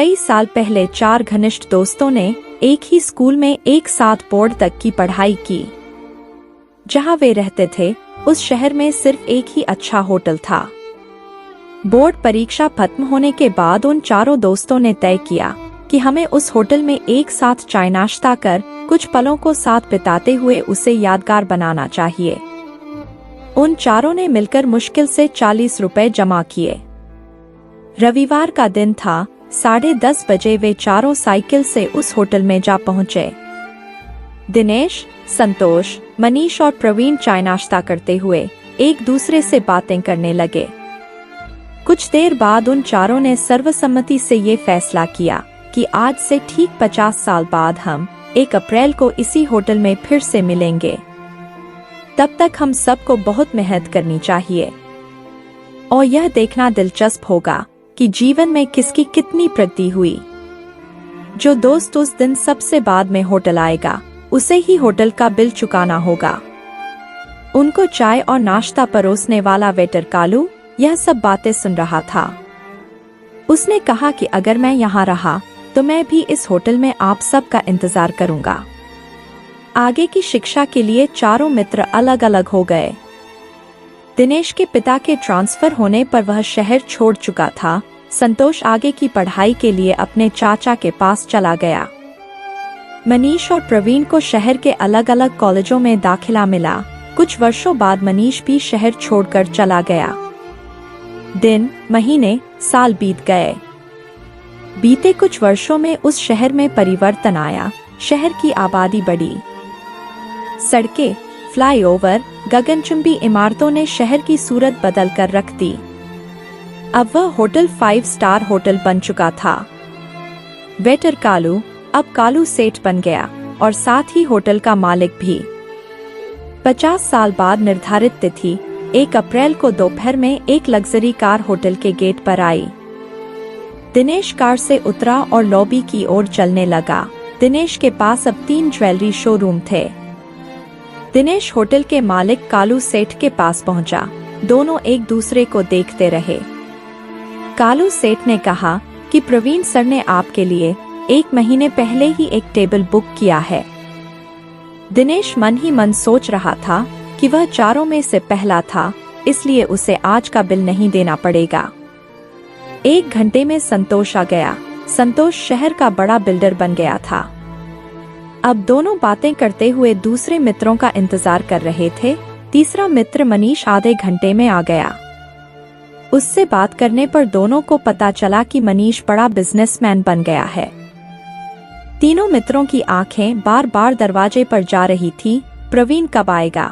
कई साल पहले 4 घनिष्ठ दोस्तों ने एक ही स्कूल में एक साथ बोर्ड तक की पढ़ाई की। जहां वे रहते थे उस शहर में सिर्फ एक ही अच्छा होटल था। बोर्ड परीक्षा खत्म होने के बाद उन चारों दोस्तों ने तय किया कि हमें उस होटल में एक साथ चाय नाश्ता कर कुछ पलों को साथ बिताते हुए उसे यादगार बनाना चाहिए। उन चारों ने मिलकर मुश्किल से 40 रुपए जमा किए। रविवार का दिन था। 10:30 बजे वे चारों साइकिल से उस होटल में जा पहुंचे। दिनेश, संतोष, मनीष और प्रवीण चाय नाश्ता करते हुए एक दूसरे से बातें करने लगे। कुछ देर बाद उन चारों ने सर्वसम्मति से ये फैसला किया कि आज से ठीक 50 साल बाद हम 1 अप्रैल को इसी होटल में फिर से मिलेंगे। तब तक हम सबको बहुत मेहनत करनी चाहिए और यह देखना दिलचस्प होगा कि जीवन में किसकी कितनी प्रगति हुई। जो दोस्त उस दिन सबसे बाद में होटल आएगा उसे ही होटल का बिल चुकाना होगा। उनको चाय और नाश्ता परोसने वाला वेटर कालू यह सब बातें सुन रहा था। उसने कहा कि अगर मैं यहाँ रहा तो मैं भी इस होटल में आप सब का इंतजार करूंगा। आगे की शिक्षा के लिए चारों मित्र अलग अलग हो गए। दिनेश के पिता के ट्रांसफर होने पर वह शहर छोड़ चुका था। संतोष आगे की पढ़ाई के लिए अपने चाचा के पास चला गया। मनीष और प्रवीण को शहर के अलग अलग कॉलेजों में दाखिला मिला। कुछ वर्षों बाद मनीष भी शहर छोड़कर चला गया। दिन, महीने, साल बीत गए। बीते कुछ वर्षों में उस शहर में परिवर्तन आया। शहर की आबादी बढ़ी। सड़कें, फ्लाईओवर, गगनचुंबी इमारतों ने शहर की सूरत बदल कर रख दी। अब वह होटल 5 स्टार होटल बन चुका था। वेटर कालू अब कालू सेठ बन गया और साथ ही होटल का मालिक भी। 50 साल बाद निर्धारित तिथि 1 अप्रैल को दोपहर में एक लग्जरी कार होटल के गेट पर आई। दिनेश कार से उतरा और लॉबी की ओर चलने लगा। दिनेश के पास अब 3 ज्वेलरी शोरूम थे। दिनेश होटल के मालिक कालू सेठ के पास पहुंचा। दोनों एक दूसरे को देखते रहे। कालू सेठ ने कहा कि प्रवीण सर ने आपके लिए 1 महीने पहले ही एक टेबल बुक किया है। दिनेश मन ही मन सोच रहा था कि वह चारों में से पहला था, इसलिए उसे आज का बिल नहीं देना पड़ेगा। 1 घंटे में संतोष आ गया। संतोष शहर का बड़ा बिल्डर बन गया था। अब दोनों बातें करते हुए दूसरे मित्रों का इंतजार कर रहे थे। तीसरा मित्र मनीष आधे घंटे में आ गया। उससे बात करने पर दोनों को पता चला कि मनीष बड़ा बिजनेसमैन बन गया है। तीनों मित्रों की आंखें बार बार दरवाजे पर जा रही थी। प्रवीण कब आएगा?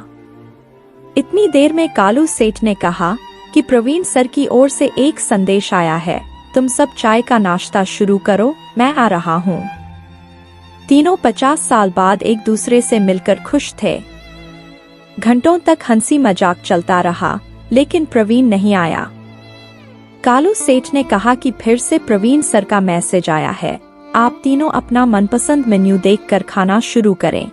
इतनी देर में कालू सेठ ने कहा कि प्रवीण सर की ओर से एक संदेश आया है। तुम सब चाय का नाश्ता शुरू करो, मैं आ रहा हूँ। तीनों 50 साल बाद एक दूसरे से मिलकर खुश थे। घंटों तक हंसी मजाक चलता रहा, लेकिन प्रवीण नहीं आया। कालू सेठ ने कहा कि फिर से प्रवीण सर का मैसेज आया है। आप तीनों अपना मनपसंद मेन्यू देखकर खाना शुरू करें।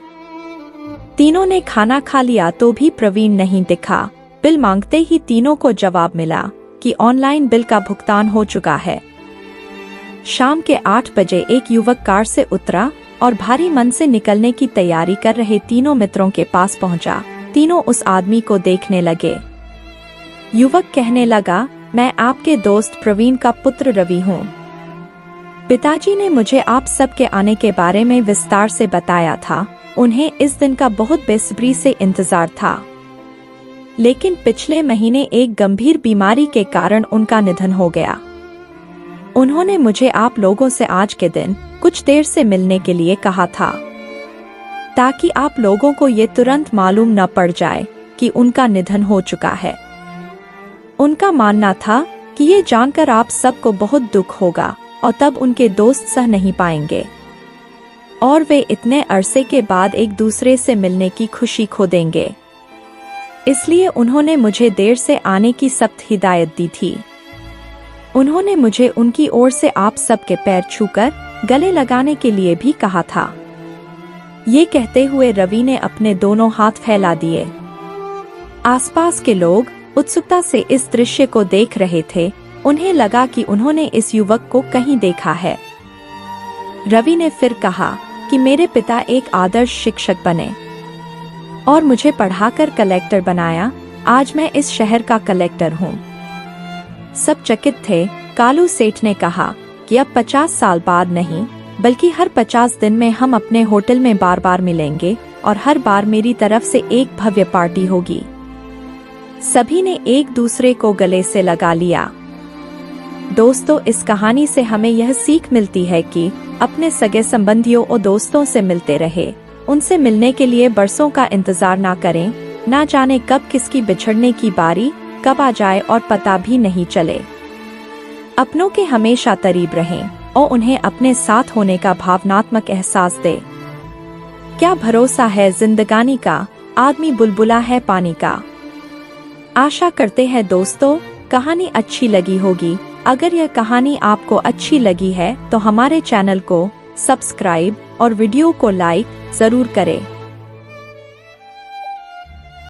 तीनों ने खाना खा लिया तो भी प्रवीण नहीं दिखा। बिल मांगते ही तीनों को जवाब मिला कि ऑनलाइन बिल का भुगतान हो चुका है। शाम के 8 बजे एक युवक कार से उतरा और भारी मन से निकलने की तैयारी कर रहे तीनों मित्रों के पास पहुंचा। तीनों उस आदमी को देखने लगे। युवक कहने लगा, मैं आपके दोस्त प्रवीण का पुत्र रवि हूँ। पिताजी ने मुझे आप सबके आने के बारे में विस्तार से बताया था। उन्हें इस दिन का बहुत बेसब्री से इंतजार था, लेकिन पिछले महीने एक गंभीर बीमारी के कारण उनका निधन हो गया। उन्होंने मुझे आप लोगों से आज के दिन कुछ देर से मिलने के लिए कहा था, ताकि आप लोगों को ये तुरंत मालूम न पड़ जाए कि उनका निधन हो चुका है। उनका मानना था कि ये जानकर आप सबको बहुत दुख होगा और तब उनके दोस्त सह नहीं पाएंगे और वे इतने अरसे के बाद एक दूसरे से मिलने की खुशी खो देंगे। इसलिए उन्होंने मुझे देर से आने की सख्त हिदायत दी थी। उन्होंने मुझे उनकी ओर से आप सबके पैर छूकर गले लगाने के लिए भी कहा था। ये कहते हुए रवि ने अपने दोनों हाथ फैला दिए। आसपास के लोग उत्सुकता से इस दृश्य को देख रहे थे। उन्हें लगा कि उन्होंने इस युवक को कहीं देखा है। रवि ने फिर कहा कि मेरे पिता एक आदर्श शिक्षक बने और मुझे पढ़ाकर कलेक्टर बनाया। आज मैं इस शहर का कलेक्टर हूँ। सब चकित थे। कालू सेठ ने कहा कि अब 50 साल बाद नहीं, बल्कि हर 50 दिन में हम अपने होटल में बार बार मिलेंगे और हर बार मेरी तरफ से एक भव्य पार्टी होगी। सभी ने एक दूसरे को गले से लगा लिया। दोस्तों, इस कहानी से हमें यह सीख मिलती है कि अपने सगे संबंधियों और दोस्तों से मिलते रहे। उनसे मिलने के लिए बरसों का इंतजार ना करें। ना जाने कब किसकी बिछड़ने की बारी कब आ जाए और पता भी नहीं चले। अपनों के हमेशा करीब रहें और उन्हें अपने साथ होने का भावनात्मक एहसास दे। क्या भरोसा है जिंदगानी का, आदमी बुलबुला है पानी का। आशा करते हैं दोस्तों कहानी अच्छी लगी होगी। अगर यह कहानी आपको अच्छी लगी है तो हमारे चैनल को सब्सक्राइब और वीडियो को लाइक जरूर करें।